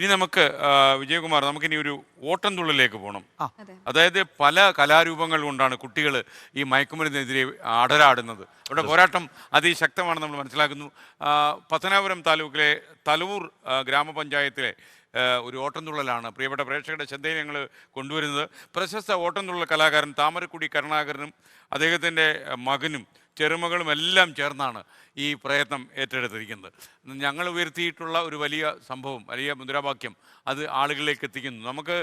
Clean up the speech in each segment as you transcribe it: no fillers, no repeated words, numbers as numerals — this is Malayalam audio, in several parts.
ഇനി നമുക്ക് വിജയകുമാർ, നമുക്കിനി ഒരു ഓട്ടംതുള്ളലിലേക്ക് പോകണം. അതായത് പല കലാരൂപങ്ങൾ കൊണ്ടാണ് കുട്ടികൾ ഈ മയക്കുമരുന്നിനെതിരെ അടരാടുന്നത്. അവരുടെ പോരാട്ടം അതിശക്തമാണെന്ന് നമ്മൾ മനസ്സിലാക്കുന്നു. പത്തനാപുരം താലൂക്കിലെ തലവൂർ ഗ്രാമപഞ്ചായത്തിലെ ഒരു ഓട്ടംതുള്ളലാണ് പ്രിയപ്പെട്ട പ്രേക്ഷകരുടെ ശ്രദ്ധയിൽ ഞങ്ങൾ കൊണ്ടുവരുന്നത്. പ്രശസ്ത ഓട്ടംതുള്ളൽ കലാകാരൻ താമരക്കുടി കരുണാകരനും അദ്ദേഹത്തിൻ്റെ മകനും ചെറുമകളും എല്ലാം ചേർന്നാണ് ഈ പ്രയത്നം ഏറ്റെടുത്തിരിക്കുന്നത്. ഞങ്ങൾ ഉയർത്തിയിട്ടുള്ള ഒരു വലിയ സംഭവം, വലിയ മുദ്രാവാക്യം അത് ആളുകളിലേക്ക് എത്തിക്കുന്നു. നമുക്ക്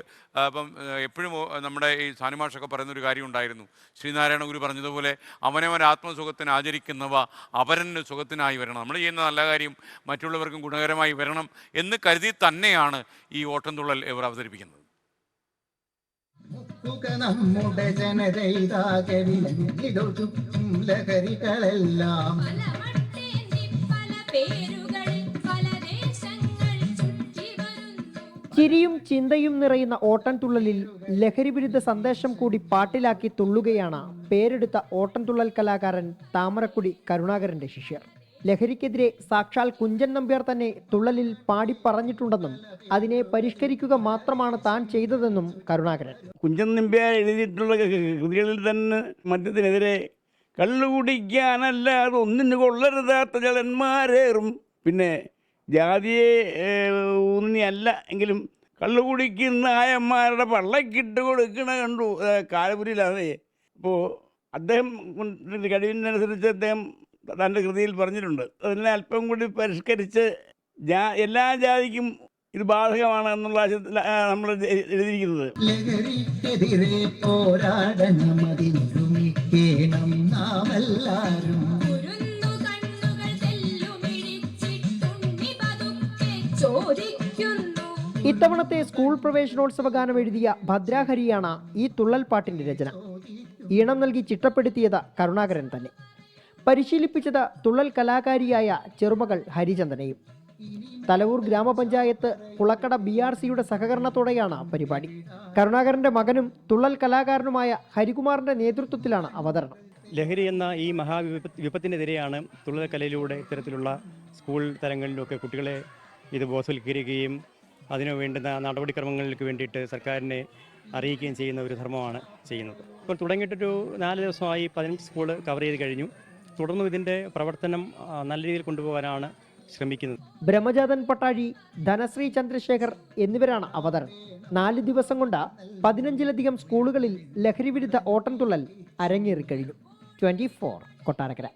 ഇപ്പം എപ്പോഴും നമ്മുടെ ഈ സാനിമാഷൊക്കെ പറയുന്നൊരു കാര്യം ഉണ്ടായിരുന്നു. ശ്രീനാരായണ ഗുരു പറഞ്ഞതുപോലെ അവനവൻ ആത്മസുഖത്തിന് ആചരിക്കുന്നവ അവരന് സുഖത്തിനായി വരണം. നമ്മൾ ചെയ്യുന്ന നല്ല കാര്യം മറ്റുള്ളവർക്കും ഗുണകരമായി വരണം എന്ന് കരുതി തന്നെയാണ് ഈ ഓട്ടംതുള്ളൽ ഇവർ അവതരിപ്പിക്കുന്നത്. നമ്മുടെ ലഹരികളെല്ലാം ചിരിയും ചിന്തയും നിറയുന്ന ഓട്ടംതുള്ളലിൽ ലഹരി വിരുദ്ധ സന്ദേശം കൂടി പാട്ടിലാക്കി തുള്ളുകയാണ് പേരെടുത്ത ഓട്ടംതുള്ളൽ കലാകാരൻ താമരക്കുടി കരുണാകരന്റെ ശിഷ്യർ. ലഹരിക്കെതിരെ സാക്ഷാൽ കുഞ്ചൻ നമ്പ്യാർ തന്നെ തുള്ളലിൽ പാടി പറഞ്ഞിട്ടുണ്ടെന്നും അതിനെ പരിഷ്കരിക്കുക മാത്രമാണ് താൻ ചെയ്തതെന്നും കരുണാകരൻ. കുഞ്ചൻ നമ്പ്യാർ എഴുതിയിട്ടുള്ള കൃതികളിൽ തന്നെ മദ്യത്തിനെതിരെ കള്ളുകുടിക്കാനല്ലാതെ ഒന്നിനു കൊള്ളരുതാത്ത ജലന്മാരേറും, പിന്നെ ജാതിയെ ഊന്നിയല്ല എങ്കിലും കള്ളുകുടിക്കുന്ന ആയന്മാരുടെ പള്ളക്കിട്ട് കൊടുക്കണ കണ്ടു കാലപുരിയിലാണ്. അപ്പോൾ അദ്ദേഹം കഴിവിനനുസരിച്ച് അദ്ദേഹം തൻ്റെ കൃതിയിൽ പറഞ്ഞിട്ടുണ്ട്. അതിനെ അല്പം കൂടി പരിഷ്കരിച്ച് എല്ലാ ജാതിക്കും ഇത് ബാധകമാണ് എന്നുള്ള നമ്മൾ എഴുതിയിരിക്കുന്നത്. ലഹരിക്കെതിരെ പോരാടണമെന്നും നാമെല്ലാവരും ഇത്തവണത്തെ സ്കൂൾ പ്രവേശനോത്സവ ഗാനം എഴുതിയ ഭദ്രാഹരിയാണ് ഈ തുള്ളൽ പാട്ടിന്റെ രചന. ഈണം നൽകി ചിട്ടപ്പെടുത്തിയത് കരുണാകരൻ തന്നെ. പരിശീലിപ്പിച്ചത് തുള്ളൽ കലാകാരിയായ ചെറുമകൾ ഹരിചന്ദനയും. തലവൂർ ഗ്രാമപഞ്ചായത്ത് പുളക്കട BRCയുടെ സഹകരണത്തോടെയാണ് പരിപാടി. കരുണാകരന്റെ മകനും തുള്ളൽ കലാകാരനുമായ ഹരികുമാറിന്റെ നേതൃത്വത്തിലാണ് അവതരണം. ലഹരി എന്ന ഈ വിപത്തിനെതിരെയാണ് തുള്ളൽ കലയിലൂടെ ഇത്തരത്തിലുള്ള സ്കൂൾ തലങ്ങളിലൊക്കെ കുട്ടികളെ ഇത് ബോധവൽക്കരിക്കുകയും അതിനു വേണ്ടുന്ന നടപടിക്രമങ്ങൾക്ക് വേണ്ടിയിട്ട് സർക്കാരിനെ അറിയിക്കുകയും ചെയ്യുന്ന ഒരു ധർമ്മമാണ് ചെയ്യുന്നത്. ഇപ്പോൾ തുടങ്ങിയിട്ടൊരു 4 ദിവസമായി 15 സ്കൂൾ കവർ ചെയ്ത് കഴിഞ്ഞു. തുടർന്നും ഇതിൻ്റെ പ്രവർത്തനം നല്ല രീതിയിൽ കൊണ്ടുപോകാനാണ് ശ്രമിക്കുന്നത്. ബ്രഹ്മജാതൻ പട്ടാഴി, ധനശ്രീ ചന്ദ്രശേഖർ എന്നിവരാണ് അവതരണം. 4 ദിവസം കൊണ്ട് 15ലധികം സ്കൂളുകളിൽ ലഹരി വിരുദ്ധ ഓട്ടംതുള്ളൽ അരങ്ങേറിക്കഴിഞ്ഞു. 24 കൊട്ടാരക്കര.